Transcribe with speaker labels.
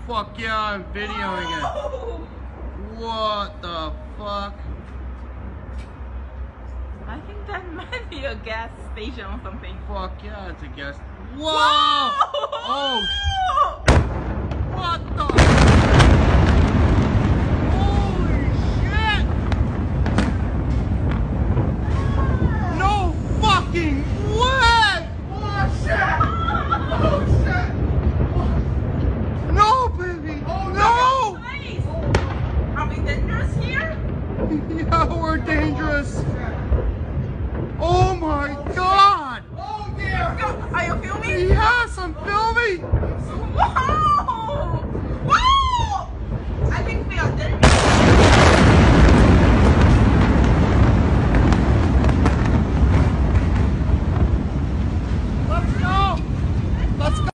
Speaker 1: fuck yeah, I'm videoing it. What the fuck?
Speaker 2: I think that might be a gas station or something.
Speaker 1: Fuck yeah, it's a gas. Whoa!
Speaker 2: Whoa!
Speaker 1: Oh! What the? Holy shit! No fucking way! Oh shit! Oh shit! No, baby! Oh no!
Speaker 2: Nice. Are we dangerous here?
Speaker 1: Yeah, we're dangerous. Oh my god!
Speaker 2: Oh dear! Are you filming?
Speaker 1: Yes, I'm filming!